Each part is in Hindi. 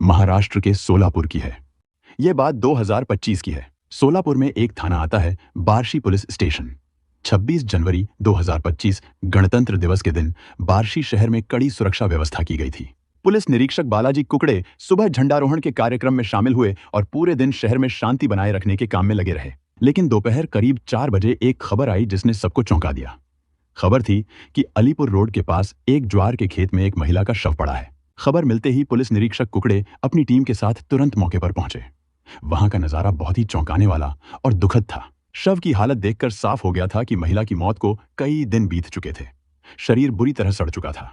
महाराष्ट्र के सोलापुर की है। ये बात 2025 की है। सोलापुर में एक थाना आता है, बार्शी पुलिस स्टेशन। 26 जनवरी 2025 गणतंत्र दिवस के दिन बार्शी शहर में कड़ी सुरक्षा व्यवस्था की गई थी। पुलिस निरीक्षक बालाजी कुकड़े सुबह झंडारोहण के कार्यक्रम में शामिल हुए और पूरे दिन शहर में शांति बनाए रखने के काम में लगे रहे। लेकिन दोपहर करीब 4 बजे एक खबर आई जिसने सबको चौंका दिया। खबर थी कि अलीपुर रोड के पास एक ज्वार के खेत में एक महिला का शव पड़ा है। खबर मिलते ही पुलिस निरीक्षक कुकड़े अपनी टीम के साथ तुरंत मौके पर पहुंचे। वहां का नजारा बहुत ही चौंकाने वाला और दुखद था। शव की हालत देखकर साफ हो गया था कि महिला की मौत को कई दिन बीत चुके थे। शरीर बुरी तरह सड़ चुका था,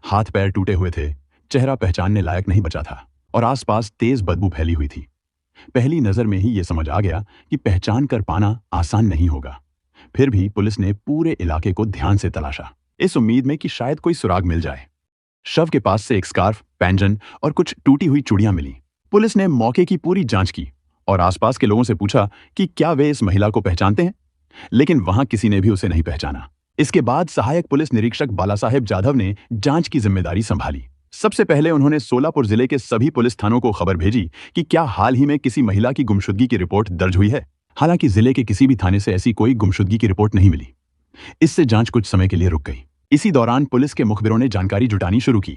हाथ पैर टूटे हुए थे, चेहरा पहचानने लायक नहीं बचा था और आसपास तेज बदबू फैली हुई थी। पहली नजर में ही यह समझ आ गया कि पहचान कर पाना आसान नहीं होगा। फिर भी पुलिस ने पूरे इलाके को ध्यान से तलाशा, इस उम्मीद में कि शायद कोई सुराग मिल जाए। शव के पास से एक स्कार्फ, पैंजन और कुछ टूटी हुई चूड़ियां मिली। पुलिस ने मौके की पूरी जांच की और आसपास के लोगों से पूछा कि क्या वे इस महिला को पहचानते हैं, लेकिन वहां किसी ने भी उसे नहीं पहचाना। इसके बाद सहायक पुलिस निरीक्षक बालासाहेब जाधव ने जांच की जिम्मेदारी संभाली। सबसे पहले उन्होंने सोलापुर जिले के सभी पुलिस थानों को खबर भेजी कि क्या हाल ही में किसी महिला की गुमशुदगी की रिपोर्ट दर्ज हुई है। हालांकि जिले के किसी भी थाने से ऐसी कोई गुमशुदगी की रिपोर्ट नहीं मिली। इससे जांच कुछ समय के लिए रुक गई। इसी दौरान पुलिस के मुखबिरों ने जानकारी जुटानी शुरू की।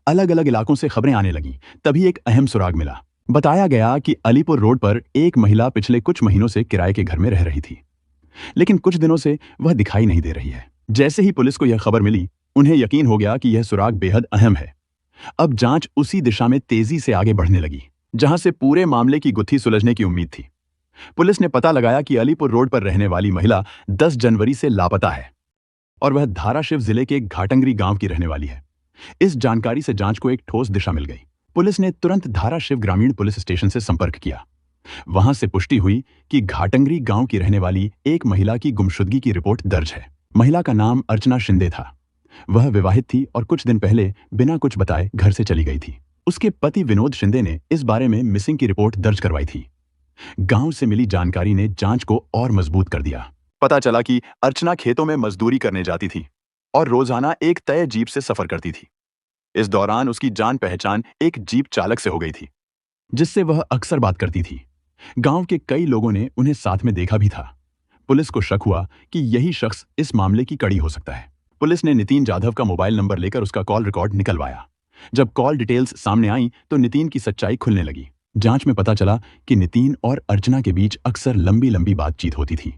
अलग अलग इलाकों से खबरें आने लगीं। तभी एक अहम सुराग मिला। बताया गया कि अलीपुर रोड पर एक महिला पिछले कुछ महीनों से किराए के घर में रह रही थी, लेकिन कुछ दिनों से वह दिखाई नहीं दे रही है। जैसे ही पुलिस को यह खबर मिली, उन्हें यकीन हो गया कि यह सुराग बेहद अहम है। अब जांच उसी दिशा में तेजी से आगे बढ़ने लगी जहां से पूरे मामले की गुत्थी सुलझने की उम्मीद थी। पुलिस ने पता लगाया कि अलीपुर रोड पर रहने वाली महिला 10 जनवरी से लापता है और वह धाराशिव जिले के घाटंगरी गांव की रहने वाली है। इस जानकारी से जांच को एक ठोस दिशा मिल गई। पुलिस ने तुरंत धाराशिव ग्रामीण पुलिस स्टेशन से संपर्क किया। वहां से पुष्टि हुई कि घाटंगरी गांव की रहने वाली एक महिला की गुमशुदगी की रिपोर्ट दर्ज है। महिला का नाम अर्चना शिंदे था। वह विवाहित थी और कुछ दिन पहले बिना कुछ बताए घर से चली गई थी। उसके पति विनोद शिंदे ने इस बारे में मिसिंग की रिपोर्ट दर्ज करवाई थी। गांव से मिली जानकारी ने जांच को और मजबूत कर दिया। पता चला कि अर्चना खेतों में मजदूरी करने जाती थी और रोजाना एक तय जीप से सफर करती थी। इस दौरान उसकी जान पहचान एक जीप चालक से हो गई थी, जिससे वह अक्सर बात करती थी। गांव के कई लोगों ने उन्हें साथ में देखा भी था। पुलिस को शक हुआ कि यही शख्स इस मामले की कड़ी हो सकता है। पुलिस ने नितिन जाधव का मोबाइल नंबर लेकर उसका कॉल रिकॉर्ड निकलवाया। जब कॉल डिटेल्स सामने आई तो नितिन की सच्चाई खुलने लगी। जांच में पता चला कि नितिन और अर्चना के बीच अक्सर लंबी लंबी बातचीत होती थी।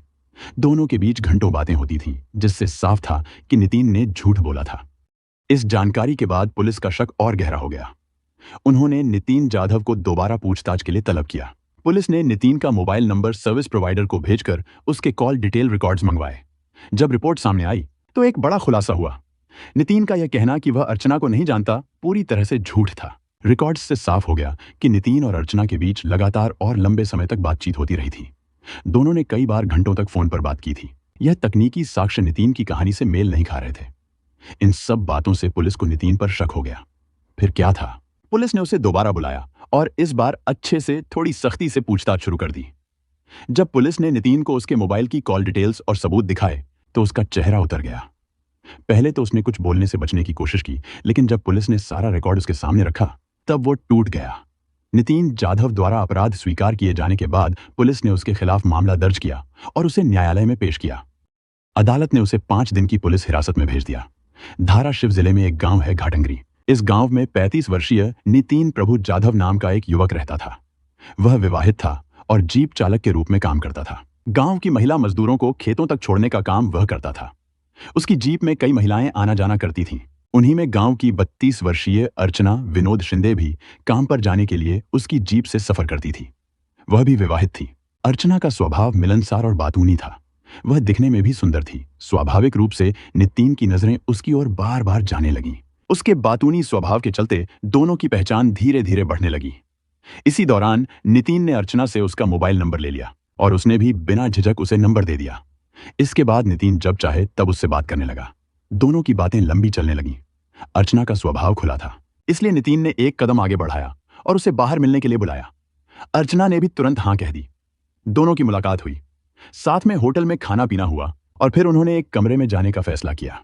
दोनों के बीच घंटों बातें होती थीं, जिससे साफ था कि नितिन ने झूठ बोला था। इस जानकारी के बाद पुलिस का शक और गहरा हो गया। उन्होंने नितिन जाधव को दोबारा पूछताछ के लिए तलब किया। पुलिस ने नितिन का मोबाइल नंबर सर्विस प्रोवाइडर को भेजकर उसके कॉल डिटेल रिकॉर्ड्स मंगवाए। जब रिपोर्ट सामने आई तो एक बड़ा खुलासा हुआ। नितिन का यह कहना कि वह अर्चना को नहीं जानता पूरी तरह से झूठ था। रिकॉर्ड्स से साफ हो गया कि नितिन और अर्चना के बीच लगातार और लंबे समय तक बातचीत होती रही थी। दोनों ने कई बार घंटों तक फोन पर बात की थी। यह तकनीकी साक्ष्य नितिन की कहानी से मेल नहीं खा रहे थे। इन सब बातों से पुलिस को नितिन पर शक हो गया। फिर क्या था? पुलिस ने उसे दोबारा बुलाया और इस बार अच्छे से थोड़ी सख्ती से पूछताछ शुरू कर दी। जब पुलिस ने नितिन को उसके मोबाइल की कॉल डिटेल्स और सबूत दिखाए तो उसका चेहरा उतर गया। पहले तो उसने कुछ बोलने से बचने की कोशिश की, लेकिन जब पुलिस ने सारा रिकॉर्ड उसके सामने रखा तब वो टूट गया। नितिन जाधव द्वारा अपराध स्वीकार किए जाने के बाद पुलिस ने उसके खिलाफ मामला दर्ज किया और उसे न्यायालय में पेश किया। अदालत ने उसे 5 दिन की पुलिस हिरासत में भेज दिया। धाराशिव जिले में एक गांव है घाटंगरी। इस गांव में 35 वर्षीय नितिन प्रभु जाधव नाम का एक युवक रहता था। वह विवाहित था और जीप चालक के रूप में काम करता था। गांव की महिला मजदूरों को खेतों तक छोड़ने का काम वह करता था। उसकी जीप में कई महिलाएं आना जाना करती थीं। उन्हीं में गांव की 32 वर्षीय अर्चना विनोद शिंदे भी काम पर जाने के लिए उसकी जीप से सफर करती थी। वह भी विवाहित थी। अर्चना का स्वभाव मिलनसार और बातूनी था। वह दिखने में भी सुंदर थी। स्वाभाविक रूप से नितिन की नजरें उसकी ओर बार बार जाने लगीं। उसके बातूनी स्वभाव के चलते दोनों की पहचान धीरे धीरे बढ़ने लगी। इसी दौरान नितिन ने अर्चना से उसका मोबाइल नंबर ले लिया और उसने भी बिना झिझक उसे नंबर दे दिया। इसके बाद नितिन जब चाहे तब उससे बात करने लगा। दोनों की बातें लंबी चलने लगीं। अर्चना का स्वभाव खुला था, इसलिए नितिन ने एक कदम आगे बढ़ाया और उसे बाहर मिलने के लिए बुलाया। अर्चना ने भी तुरंत हाँ कह दी। दोनों की मुलाकात हुई। साथ में होटल में खाना पीना हुआ और फिर उन्होंने एक कमरे में जाने का फैसला किया।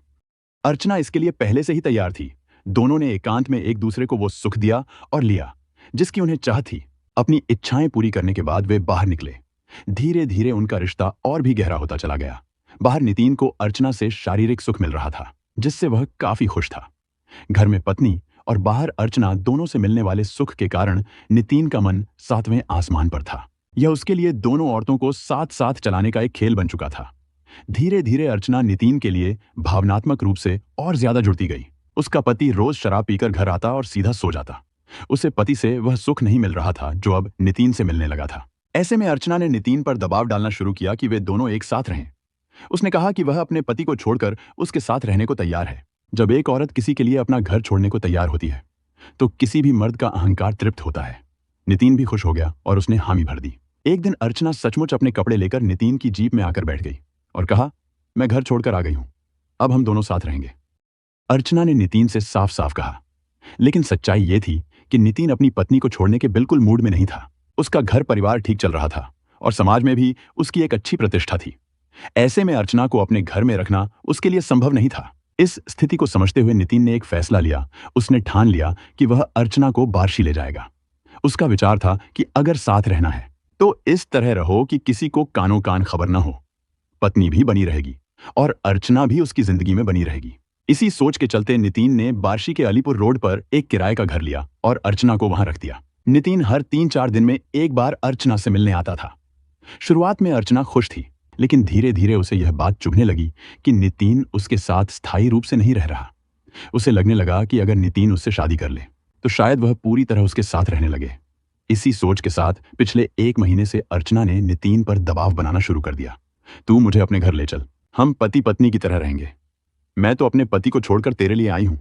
अर्चना इसके लिए पहले से ही तैयार थी। दोनों ने एकांत में एक दूसरे को वो सुख दिया और लिया जिसकी उन्हें चाह थी। अपनी इच्छाएं पूरी करने के बाद वे बाहर निकले। धीरे धीरे उनका रिश्ता और भी गहरा होता चला गया। बाहर नितिन को अर्चना से शारीरिक सुख मिल रहा था, जिससे वह काफी खुश था। घर में पत्नी और बाहर अर्चना दोनों से मिलने वाले सुख के कारण नितिन का मन सातवें आसमान पर था। यह उसके लिए दोनों औरतों को साथ साथ चलाने का एक खेल बन चुका था। धीरे धीरे अर्चना नितिन के लिए भावनात्मक रूप से और ज्यादा जुड़ती गई। उसका पति रोज शराब पीकर घर आता और सीधा सो जाता। उसे पति से वह सुख नहीं मिल रहा था जो अब नितिन से मिलने लगा था। ऐसे में अर्चना ने नितिन पर दबाव डालना शुरू किया कि वे दोनों एक साथ रहें। उसने कहा कि वह अपने पति को छोड़कर उसके साथ रहने को तैयार है। जब एक औरत किसी के लिए अपना घर छोड़ने को तैयार होती है तो किसी भी मर्द का अहंकार तृप्त होता है। नितिन भी खुश हो गया और उसने हामी भर दी। एक दिन अर्चना सचमुच अपने कपड़े लेकर नितिन की जीप में आकर बैठ गई और कहा, मैं घर छोड़कर आ गई हूं, अब हम दोनों साथ रहेंगे। अर्चना ने नितिन से साफ साफ कहा, लेकिन सच्चाई यह थी कि नितिन अपनी पत्नी को छोड़ने के बिल्कुल मूड में नहीं था। उसका घर परिवार ठीक चल रहा था और समाज में भी उसकी एक अच्छी प्रतिष्ठा थी। ऐसे में अर्चना को अपने घर में रखना उसके लिए संभव नहीं था। इस स्थिति को समझते हुए नितिन ने एक फैसला लिया। उसने ठान लिया कि वह अर्चना को बार्शी ले जाएगा। उसका विचार था कि अगर साथ रहना है तो इस तरह रहो कि किसी को कानो कान खबर न हो। पत्नी भी बनी रहेगी और अर्चना भी उसकी जिंदगी में बनी रहेगी। इसी सोच के चलते नितिन ने बार्शी के अलीपुर रोड पर एक किराए का घर लिया और अर्चना को वहां रख दिया। नितिन हर 3-4 दिन में एक बार अर्चना से मिलने आता था। शुरुआत में अर्चना खुश थी, लेकिन धीरे धीरे उसे यह बात चुभने लगी कि नितिन उसके साथ स्थायी रूप से नहीं रह रहा। उसे लगने लगा कि अगर नितिन उससे शादी कर ले तो शायद वह पूरी तरह उसके साथ रहने लगे। इसी सोच के साथ पिछले 1 महीने से अर्चना ने नितिन पर दबाव बनाना शुरू कर दिया। तू मुझे अपने घर ले चल, हम पति पत्नी की तरह रहेंगे। मैं तो अपने पति को छोड़कर तेरे लिए आई हूं।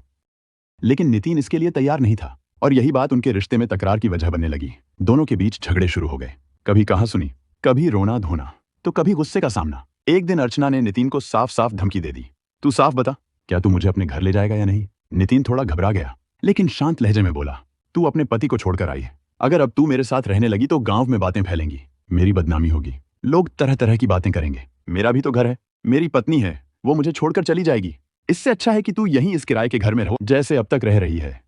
लेकिन नितिन इसके लिए तैयार नहीं था और यही बात उनके रिश्ते में तकरार की वजह बनने लगी। दोनों के बीच झगड़े शुरू हो गए। कभी कहासुनी, कभी रोना धोना, तो कभी गुस्से का सामना। एक दिन अर्चना ने नितिन को साफ साफ धमकी दे दी, तू साफ बता, क्या तू मुझे अपने घर ले जाएगा या नहीं। नितिन थोड़ा घबरा गया, लेकिन शांत लहजे में बोला, तू अपने पति को छोड़कर आई है। अगर अब तू मेरे साथ रहने लगी तो गांव में बातें फैलेंगी, मेरी बदनामी होगी, लोग तरह तरह की बातें करेंगे। मेरा भी तो घर है, मेरी पत्नी है, वो मुझे छोड़कर चली जाएगी। इससे अच्छा है कि तू यहीं इस किराए के घर में रहो जैसे अब तक रह रही है।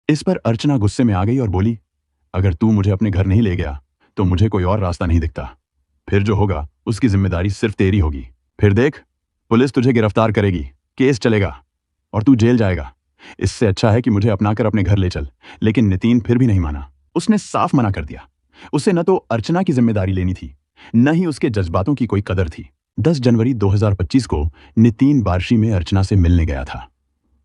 इस पर अर्चना गुस्से में आ गई और बोली, अगर तू मुझे अपने घर नहीं ले गया तो मुझे कोई और रास्ता नहीं दिखता। फिर जो होगा उसकी जिम्मेदारी सिर्फ तेरी होगी। फिर देख, पुलिस तुझे गिरफ्तार करेगी, केस चलेगा और तू जेल जाएगा। इससे अच्छा है कि मुझे अपनाकर अपने घर ले चल। लेकिन नितिन फिर भी नहीं माना। उसने साफ मना कर दिया। उसे न तो अर्चना की जिम्मेदारी लेनी थी, न ही उसके जज्बातों की कोई कदर थी। 10 जनवरी 2025 को नितिन बार्शी में अर्चना से मिलने गया था।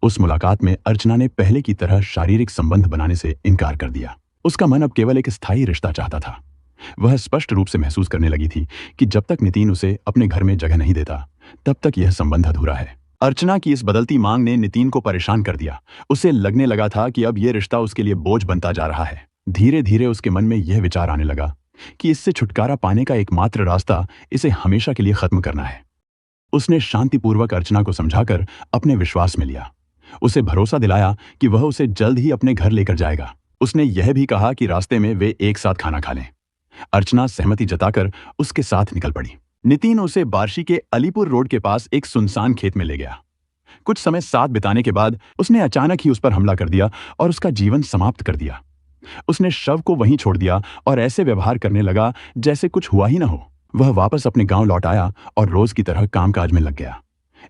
उस मुलाकात में अर्चना ने पहले की तरह शारीरिक संबंध बनाने से इनकार कर दिया। उसका मन अब केवल एक स्थायी रिश्ता चाहता था। वह स्पष्ट रूप से महसूस करने लगी थी कि जब तक नितिन उसे अपने घर में जगह नहीं देता तब तक यह संबंध अधूरा है। अर्चना की इस बदलती मांग ने नितिन को परेशान कर दिया। उसे लगने लगा था कि अब यह रिश्ता उसके लिए बोझ बनता जा रहा है। धीरे धीरे उसके मन में यह विचार आने लगा कि इससे छुटकारा पाने का एकमात्र रास्ता इसे हमेशा के लिए खत्म करना है। उसने शांतिपूर्वक अर्चना को समझाकर अपने विश्वास में लिया। उसे भरोसा दिलाया कि वह उसे जल्द ही अपने घर लेकर जाएगा। उसने यह भी कहा कि रास्ते में वे एक साथ खाना खा लें। अर्चना सहमति जताकर उसके साथ निकल पड़ी। नितिन उसे बार्शी के अलीपुर रोड के पास एक सुनसान खेत में ले गया। कुछ समय साथ बिताने के बाद उसने अचानक ही उस पर हमला कर दिया और उसका जीवन समाप्त कर दिया। उसने शव को वहीं छोड़ दिया और ऐसे व्यवहार करने लगा जैसे कुछ हुआ ही न हो। वह वापस अपने गांव लौट आया और रोज की तरह कामकाज में लग गया।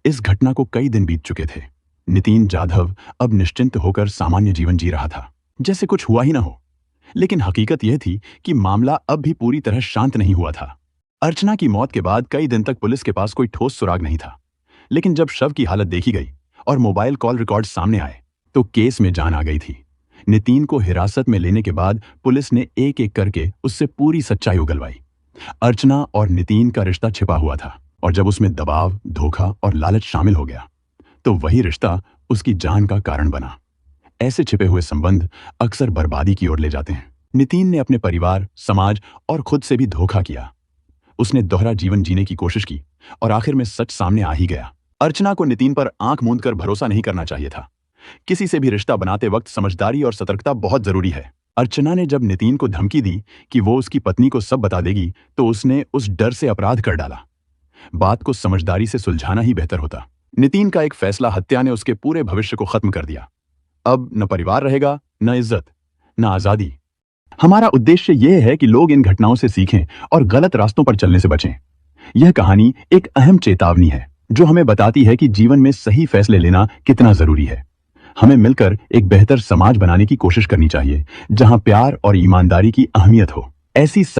इस घटना को कई दिन बीत चुके थे। नितिन जाधव अब निश्चिंत होकर सामान्य जीवन जी रहा था, जैसे कुछ हुआ ही न हो। लेकिन हकीकत यह थी कि मामला अब भी पूरी तरह शांत नहीं हुआ था। अर्चना की मौत के बाद कई दिन तक पुलिस के पास कोई ठोस सुराग नहीं था। लेकिन जब शव की हालत देखी गई और मोबाइल कॉल रिकॉर्ड सामने आए तो केस में जान आ गई थी। नितिन को हिरासत में लेने के बाद पुलिस ने एक एक करके उससे पूरी सच्चाई उगलवाई। अर्चना और नितिन का रिश्ता छिपा हुआ था और जब उसमें दबाव, धोखा और लालच शामिल हो गया तो वही रिश्ता उसकी जान का कारण बना। ऐसे छिपे हुए संबंध अक्सर बर्बादी की ओर ले जाते हैं। नितिन ने अपने परिवार, समाज और खुद से भी धोखा किया। उसने दोहरा जीवन जीने की कोशिश की और आखिर में सच सामने आ ही गया। अर्चना को नितिन पर आंख मूंद कर भरोसा नहीं करना चाहिए था। किसी से भी रिश्ता बनाते वक्त समझदारी और सतर्कता बहुत जरूरी है। अर्चना ने जब नितिन को धमकी दी कि वो उसकी पत्नी को सब बता देगी तो उसने उस डर से अपराध कर डाला। बात को समझदारी से सुलझाना ही बेहतर होता। नितिन का एक फैसला हत्या ने उसके पूरे भविष्य को खत्म कर दिया। अब न परिवार रहेगा, न इज्जत, न आजादी। हमारा उद्देश्य यह है कि लोग इन घटनाओं से सीखें और गलत रास्तों पर चलने से बचें। यह कहानी एक अहम चेतावनी है जो हमें बताती है कि जीवन में सही फैसले लेना कितना जरूरी है। हमें मिलकर एक बेहतर समाज बनाने की कोशिश करनी चाहिए जहां प्यार और ईमानदारी की अहमियत हो। ऐसी